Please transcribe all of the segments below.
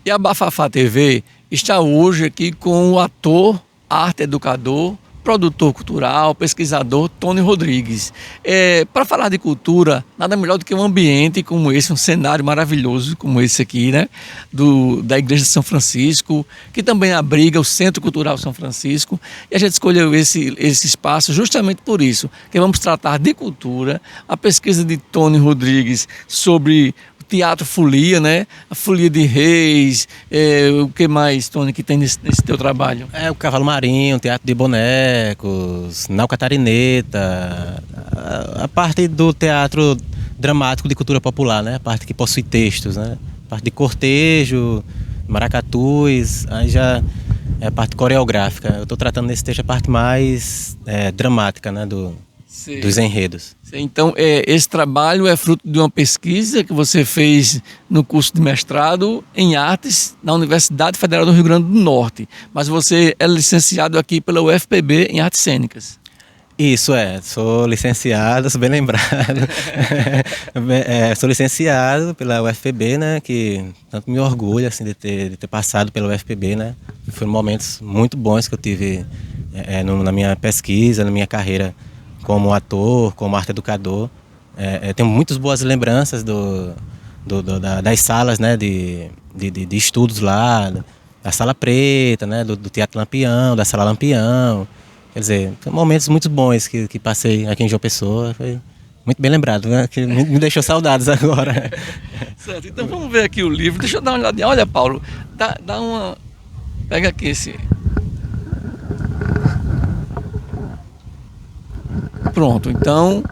E a Bafafá TV está hoje aqui com o ator, arte educador, produtor cultural, pesquisador Tony Rodrigues. Para falar de cultura, nada melhor do que um ambiente como esse, um cenário maravilhoso como esse aqui, né? Da Igreja de São Francisco, que também abriga o Centro Cultural São Francisco. E a gente escolheu esse espaço justamente por isso, que vamos tratar de cultura, a pesquisa de Tony Rodrigues sobre teatro folia, né? A folia de reis, o que mais, Tony, que tem nesse teu trabalho? O Cavalo Marinho, teatro de bonecos, Nau Catarineta, a parte do teatro dramático de cultura popular, né? A parte que possui textos, né? A parte de cortejo, maracatus, aí já é a parte coreográfica. Eu estou tratando nesse texto a parte mais dramática, né? Dos enredos. Então, esse trabalho é fruto de uma pesquisa que você fez no curso de mestrado em artes na Universidade Federal do Rio Grande do Norte, mas você é licenciado aqui pela UFPB em artes cênicas. Isso, sou licenciado, sou bem lembrado. Sou licenciado pela UFPB, né, que tanto me orgulho assim, de ter passado pela UFPB, né. Foram momentos muito bons que eu tive na minha pesquisa, na minha carreira como ator, como arte educador. Tenho muitas boas lembranças das salas, né, de estudos lá, da Sala Preta, né, do Teatro Lampião, da Sala Lampião. Quer dizer, momentos muito bons que passei aqui em João Pessoa. Foi muito bem lembrado, né, que me deixou saudades agora. Certo, então vamos ver aqui o livro. Deixa eu dar uma olhadinha. Olha, Paulo, dá uma... Pega aqui esse... Pronto, então,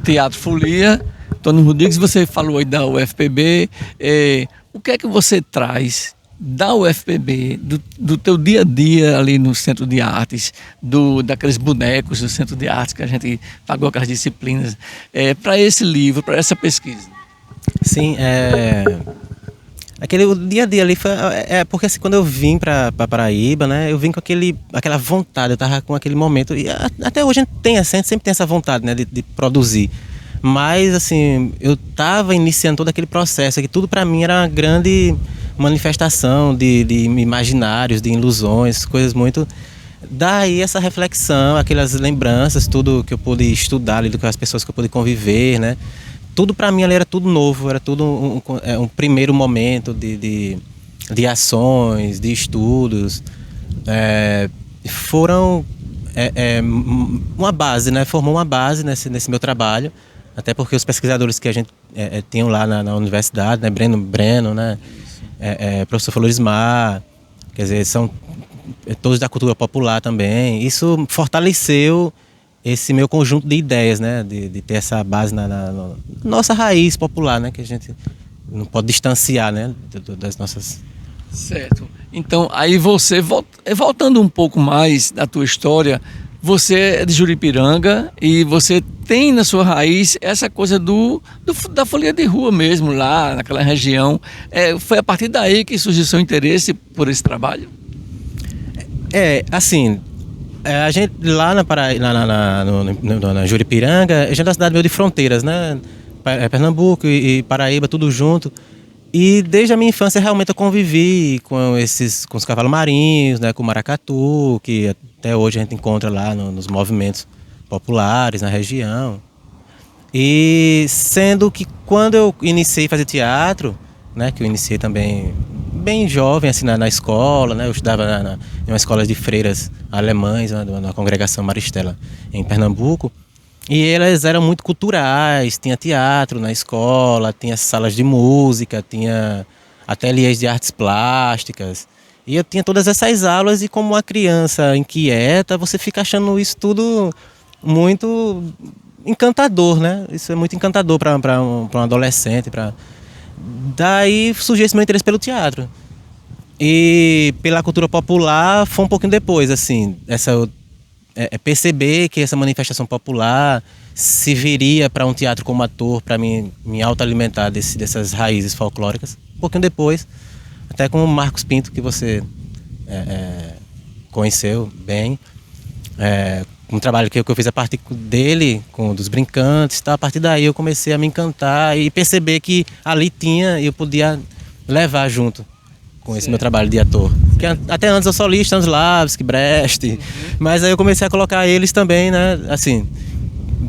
Teatro Folia, Tony Rodrigues, você falou aí da UFPB, o que é que você traz da UFPB, do teu dia a dia ali no Centro de Artes, daqueles bonecos do Centro de Artes que a gente pagou aquelas disciplinas, para esse livro, para essa pesquisa? Sim, o dia a dia ali foi, porque assim, quando eu vim para Paraíba, né, eu vim com aquela vontade, eu tava com aquele momento, e até hoje a gente sempre tem essa vontade, né, de produzir, mas assim, eu tava iniciando todo aquele processo, que tudo para mim era uma grande manifestação de imaginários, de ilusões, coisas muito... Daí essa reflexão, aquelas lembranças, tudo que eu pude estudar ali, com as pessoas que eu pude conviver, né, tudo para mim ali era tudo novo, era tudo um primeiro momento de ações, de estudos. Foram uma base, né? Formou uma base nesse meu trabalho, até porque os pesquisadores que a gente tinham lá na universidade, né? Breno, né? Professor Florismar, quer dizer, são todos da cultura popular também. Isso fortaleceu esse meu conjunto de ideias, né, de ter essa base na nossa raiz popular, né, que a gente não pode distanciar, né, das nossas... Certo. Então, aí você, voltando um pouco mais da tua história, você é de Juripiranga e você tem na sua raiz essa coisa da folia de rua mesmo, lá naquela região. Foi a partir daí que surgiu seu interesse por esse trabalho? Assim... a gente lá na Juripiranga, a gente é uma cidade meio de fronteiras, né? Pernambuco e Paraíba, tudo junto. E desde a minha infância realmente eu convivi com os cavalos marinhos, né? Com o maracatu, que até hoje a gente encontra lá nos movimentos populares na região. E sendo que quando eu iniciei a fazer teatro, né? Que eu iniciei também bem jovem, assim, na escola, né? Eu estudava em uma escola de freiras alemães, né? Na congregação Maristela, em Pernambuco. E elas eram muito culturais, tinha teatro na escola, tinha salas de música, tinha ateliês de artes plásticas. E eu tinha todas essas aulas e como uma criança inquieta, você fica achando isso tudo muito encantador, né? Isso é muito encantador para um adolescente, Daí surgiu esse meu interesse pelo teatro. E pela cultura popular foi um pouquinho depois, assim, perceber que essa manifestação popular serviria para um teatro como ator, para me autoalimentar dessas raízes folclóricas. Um pouquinho depois, até com o Marcos Pinto, que você conheceu bem, um trabalho que eu fiz a partir dele, dos brincantes, tá? A partir daí eu comecei a me encantar e perceber que ali eu podia levar junto com esse meu trabalho de ator. Porque até antes eu solista, Stanislavski, Brecht, mas aí eu comecei a colocar eles também, né, assim,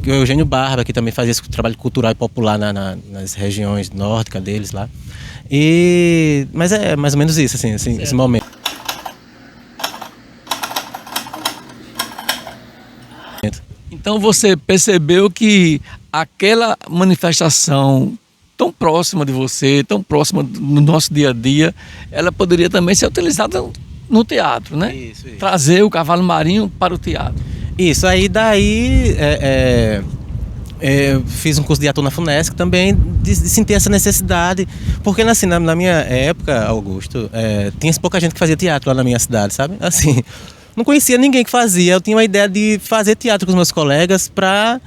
o Eugênio Barba, que também fazia esse trabalho cultural e popular nas regiões nórdicas deles lá. Mas é mais ou menos isso, assim esse momento. Então você percebeu que aquela manifestação tão próxima de você, tão próxima do nosso dia a dia, ela poderia também ser utilizada no teatro, né? Isso. Trazer o cavalo marinho para o teatro. Isso, aí daí eu fiz um curso de ator na FUNESC também, de sentir essa necessidade, porque assim, na minha época, Augusto, tinha pouca gente que fazia teatro lá na minha cidade, sabe? Assim, não conhecia ninguém que fazia, eu tinha uma ideia de fazer teatro com os meus colegas para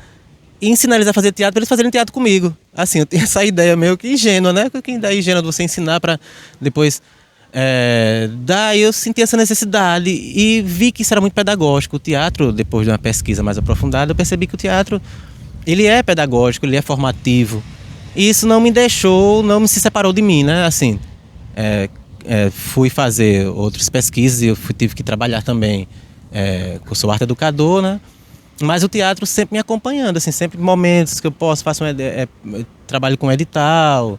ensinar eles a fazer teatro, para eles fazerem teatro comigo. Assim, eu tinha essa ideia meio que ingênua, né? Que ideia ingênua de você ensinar para depois... daí eu senti essa necessidade e vi que isso era muito pedagógico. O teatro, depois de uma pesquisa mais aprofundada, eu percebi que o teatro, ele é pedagógico, ele é formativo. E isso não me se separou de mim, né? Assim, fui fazer outras pesquisas e tive que trabalhar também, eu sou arte educador, né? Mas o teatro sempre me acompanhando, assim, sempre momentos que eu faço trabalho com edital,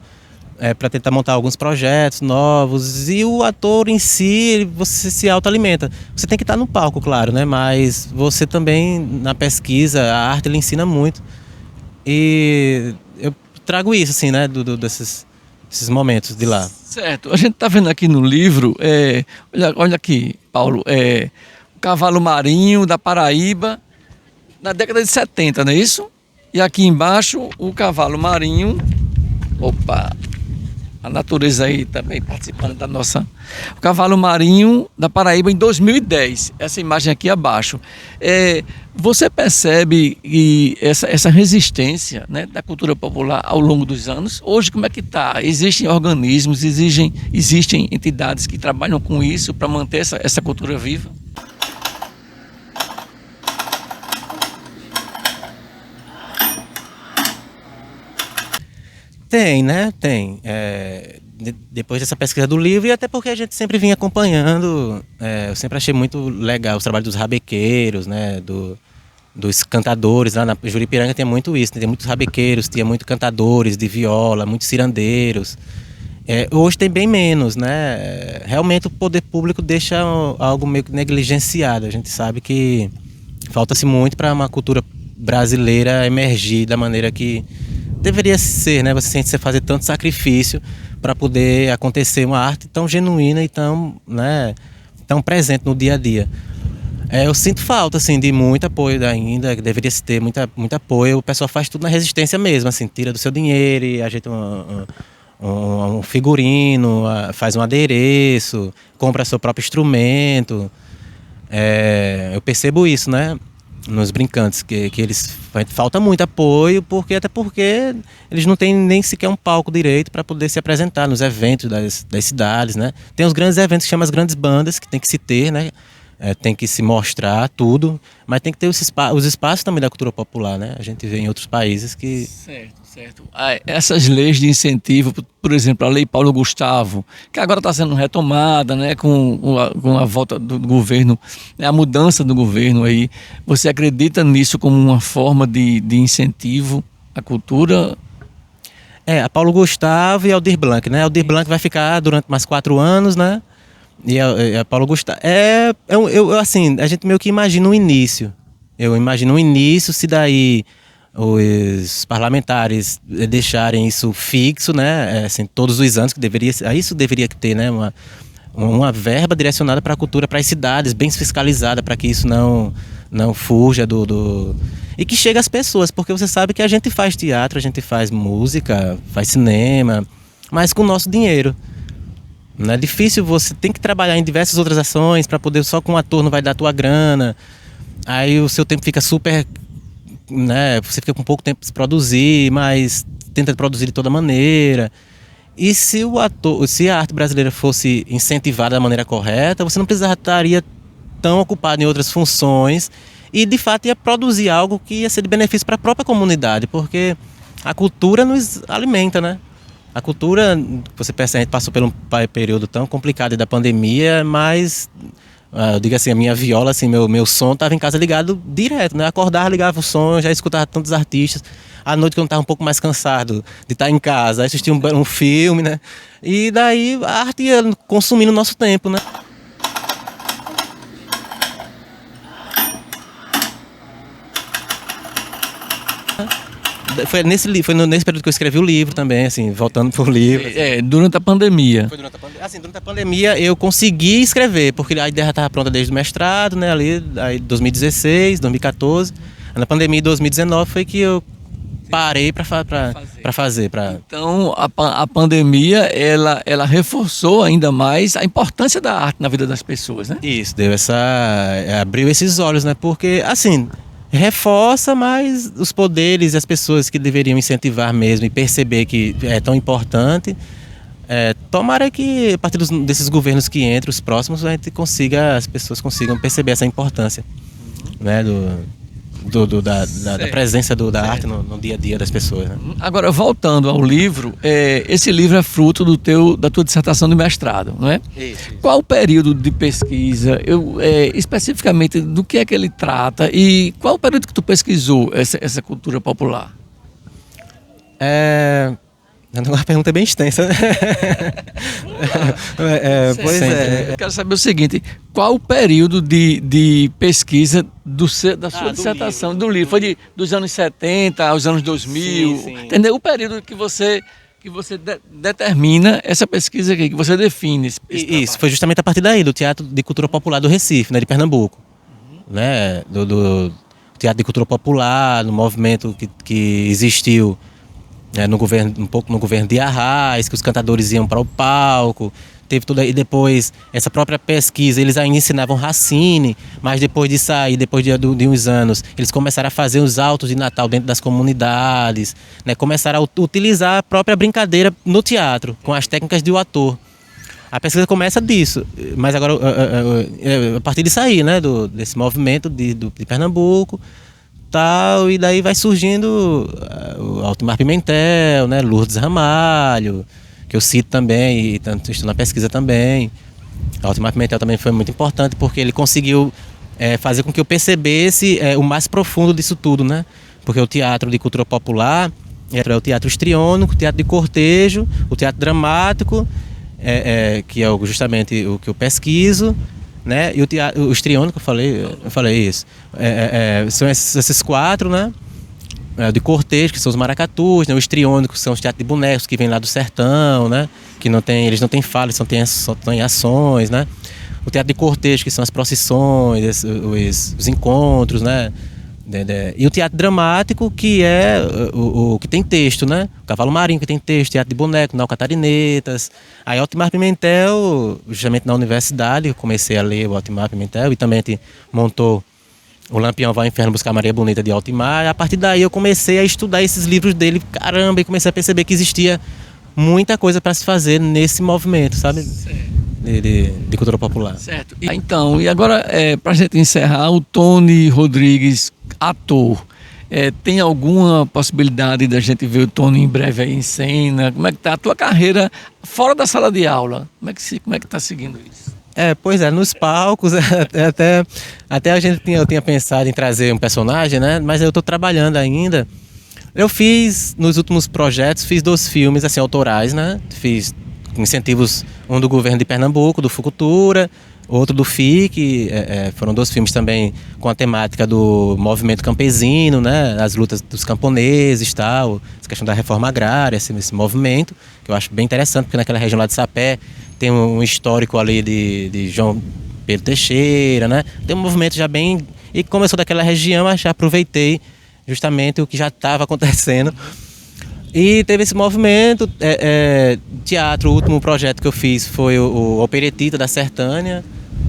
para tentar montar alguns projetos novos. E o ator em si, você se autoalimenta. Você tem que estar no palco, claro, né? Mas você também, na pesquisa, a arte, ele ensina muito. E eu trago isso, assim, né? Desses momentos de lá. Certo. A gente está vendo aqui no livro, olha aqui, Paulo, o cavalo marinho da Paraíba, na década de 70, não é isso? E aqui embaixo, o cavalo marinho... Opa! A natureza aí também participando da nossa... O cavalo marinho da Paraíba em 2010. Essa imagem aqui abaixo. Você percebe que essa resistência, né, da cultura popular ao longo dos anos? Hoje, como é que está? Existem organismos, existem entidades que trabalham com isso para manter essa cultura viva? Tem, né? Tem. Depois dessa pesquisa do livro, e até porque a gente sempre vinha acompanhando, eu sempre achei muito legal os trabalhos dos rabequeiros, né? Dos cantadores. Lá na Juripiranga tem muito isso, né? Tem muitos rabequeiros, tinha muitos cantadores de viola, muitos cirandeiros. Hoje tem bem menos, né? Realmente o poder público deixa algo meio que negligenciado. A gente sabe que falta-se muito para uma cultura brasileira emergir da maneira que deveria ser, né? Você sente você fazer tanto sacrifício para poder acontecer uma arte tão genuína e tão, né, tão presente no dia a dia. Eu sinto falta, assim, de muito apoio ainda, que deveria se ter muito apoio. O pessoal faz tudo na resistência mesmo, assim, tira do seu dinheiro e ajeita um figurino, faz um adereço, compra seu próprio instrumento. Eu percebo isso, né? Nos brincantes, que eles falta muito apoio, até porque eles não têm nem sequer um palco direito para poder se apresentar nos eventos das cidades, né? Tem os grandes eventos que chamam as grandes bandas, que tem que se ter, né? Tem que se mostrar tudo, mas tem que ter os espaços também da cultura popular, né? A gente vê em outros países que... Certo. Essas leis de incentivo, por exemplo, a Lei Paulo Gustavo, que agora está sendo retomada, né, com a volta do governo, né, a mudança do governo aí, você acredita nisso como uma forma de incentivo à cultura? A Paulo Gustavo e a Aldir Blanc, né? A Aldir Blanc vai ficar durante mais 4 anos, né? E a Paulo Gustavo... assim, a gente meio que imagina um início. Eu imagino um início, se daí os parlamentares deixarem isso fixo, né? Assim, todos os anos, isso deveria ter, né? Uma verba direcionada para a cultura, para as cidades, bem fiscalizada, para que isso não fuja e que chegue às pessoas, porque você sabe que a gente faz teatro, a gente faz música, faz cinema, mas com o nosso dinheiro. Não é difícil, você tem que trabalhar em diversas outras ações para poder, só com um ator não vai dar a tua grana, aí o seu tempo fica super, né, você fica com pouco tempo para se produzir, mas tenta produzir de toda maneira. E se a arte brasileira fosse incentivada da maneira correta, você não estaria tão ocupado em outras funções e de fato ia produzir algo que ia ser de benefício para a própria comunidade, porque a cultura nos alimenta, né? A cultura, você percebe, a gente passou por um período tão complicado da pandemia, mas eu digo assim, a minha viola, assim, meu som estava em casa ligado direto, né? Acordava, ligava o som, já escutava tantos artistas. À noite, quando eu estava um pouco mais cansado de estar em casa, assistia um filme, né? E daí a arte ia consumindo o nosso tempo, né? Foi nesse período que eu escrevi o livro também, assim, voltando pro livro. Durante a pandemia. Foi durante a pandemia. Assim, durante a pandemia eu consegui escrever, porque a ideia já estava pronta desde o mestrado, né, ali, aí 2016, 2014. Na pandemia de 2019 foi que eu parei para fazer. Então, a pandemia, ela reforçou ainda mais a importância da arte na vida das pessoas, né? Isso, abriu esses olhos, né, porque, assim, reforça, mas os poderes e as pessoas que deveriam incentivar mesmo e perceber que é tão importante, tomara que a partir desses governos que entram, os próximos, as pessoas consigam perceber essa importância, né, da presença da arte no dia a dia das pessoas, né? Agora, voltando ao livro, esse livro é fruto da tua dissertação de mestrado, não é? Isso. Qual o período de pesquisa, especificamente do que é que ele trata e qual o período que tu pesquisou essa cultura popular? A pergunta é bem extensa, né? Pois é. Eu quero saber o seguinte, qual o período de pesquisa da sua dissertação, do livro? Foi dos anos 70 aos anos 2000, sim. Entendeu? O período que você determina essa pesquisa aqui, que você define Isso, foi justamente a partir daí, do Teatro de Cultura Popular do Recife, né, de Pernambuco. Né? Do Teatro de Cultura Popular, no movimento que existiu, no governo, um pouco no governo de Arraes, que os cantadores iam para o palco, teve tudo aí. E depois, essa própria pesquisa, eles ainda ensinavam Racine, mas depois de sair, depois de uns anos, eles começaram a fazer os autos de Natal dentro das comunidades, né? Começaram a utilizar a própria brincadeira no teatro, com as técnicas do ator. A pesquisa começa disso, mas agora, a partir disso aí, né, desse movimento de Pernambuco, tal, e daí vai surgindo o Altimar Pimentel, né, Lourdes Ramalho, que eu cito também, e estou na pesquisa também. O Altimar Pimentel também foi muito importante, porque ele conseguiu fazer com que eu percebesse o mais profundo disso tudo, né? Porque o teatro de cultura popular é o teatro histriônico, o teatro de cortejo, o teatro dramático, que é justamente o que eu pesquiso, né? E o histriônico, eu falei isso. São esses quatro, né? De cortejo, que são os maracatus, né? O histriônico, que são os teatros de bonecos que vêm lá do sertão, né? Que eles não têm fala, só têm ações, né? O teatro de cortejo, que são as procissões, os encontros, né? E o teatro dramático, que é o que tem texto, né? O Cavalo Marinho, que tem texto, teatro de boneco, Nau Catarinetas. Aí Altimar Pimentel, justamente na universidade, eu comecei a ler o Altimar Pimentel, e também a gente montou o Lampião Vai ao Inferno Buscar Maria Bonita de Altimar. E a partir daí eu comecei a estudar esses livros dele, caramba, e comecei a perceber que existia muita coisa para se fazer nesse movimento, sabe? De cultura popular. Certo. Então, e agora, para a gente encerrar, o Tony Rodrigues, ator, tem alguma possibilidade da gente ver o Tony em breve aí em cena? Como é que tá a tua carreira fora da sala de aula? Como é que tá seguindo isso? Pois é, nos palcos, até eu tinha pensado em trazer um personagem, né? Mas eu estou trabalhando ainda. Eu fiz, nos últimos projetos, fiz 2 filmes, assim, autorais, né? Fiz incentivos, um do governo de Pernambuco, do Fucultura, outro do FIC, foram 2 filmes também com a temática do movimento campesino, né, as lutas dos camponeses, tal, essa questão da reforma agrária, esse movimento, que eu acho bem interessante, porque naquela região lá de Sapé tem um histórico ali de João Pedro Teixeira, né, tem um movimento já bem, e começou daquela região, eu já aproveitei justamente o que já estava acontecendo. E teve esse movimento, teatro, o último projeto que eu fiz foi o Operetita da Sertânia,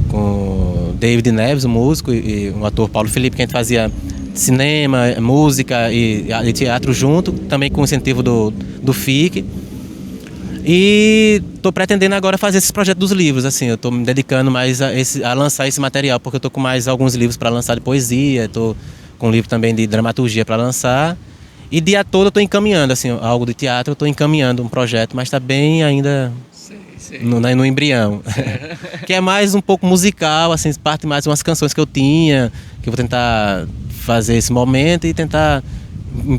com David Neves, o músico, e um ator, Paulo Felipe, que a gente fazia cinema, música e teatro junto, também com incentivo do FIC. E estou pretendendo agora fazer esse projeto dos livros, assim, eu estou me dedicando mais a lançar esse material, porque eu estou com mais alguns livros para lançar de poesia, estou com um livro também de dramaturgia para lançar. E dia todo eu estou encaminhando, assim, algo de teatro, eu estou encaminhando um projeto, mas está bem ainda no embrião. Que é mais um pouco musical, assim, parte mais de umas canções que eu tinha, que eu vou tentar fazer esse momento e tentar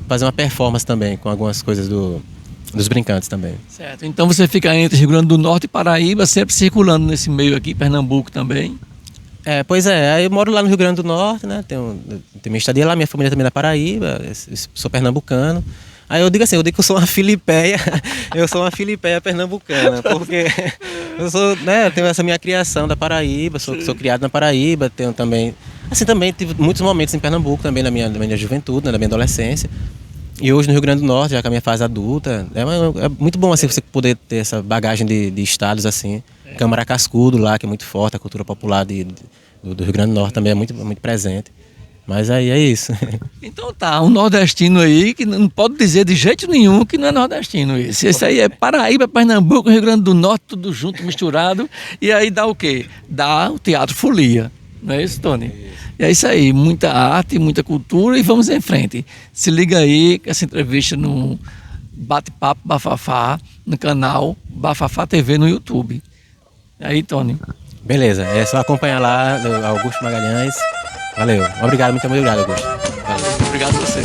fazer uma performance também, com algumas coisas dos brincantes também. Certo. Então você fica entre Rio Grande do Norte e Paraíba, sempre circulando nesse meio aqui, Pernambuco também. Pois é, aí eu moro lá no Rio Grande do Norte, né? Tenho minha estadia lá, minha família também é da Paraíba, sou pernambucano. Aí eu digo assim, eu digo que eu sou uma filipeia, eu sou uma filipeia pernambucana, porque eu sou, né, tenho essa minha criação da Paraíba, sou criado na Paraíba, tenho também, assim, também tive muitos momentos em Pernambuco também na minha juventude, né, na minha adolescência. E hoje no Rio Grande do Norte, já com a minha fase adulta, é muito bom assim você poder ter essa bagagem de estados assim. Câmara Cascudo lá, que é muito forte, a cultura popular do Rio Grande do Norte também é muito, muito presente. Mas aí é isso. Então tá, um nordestino aí que não pode dizer de jeito nenhum que não é nordestino esse. Esse aí é Paraíba, Pernambuco, Rio Grande do Norte, tudo junto, misturado. E aí dá o quê? Dá o Teatro Folia. Não é isso, Tony? E é isso aí, muita arte, muita cultura e vamos em frente. Se liga aí com essa entrevista no Bate-Papo Bafafá, no canal Bafafá TV no YouTube. E aí, Tony? Beleza, é só acompanhar lá, do Augusto Magalhães. Valeu, obrigado, muito obrigado, Augusto. Valeu. Obrigado a você.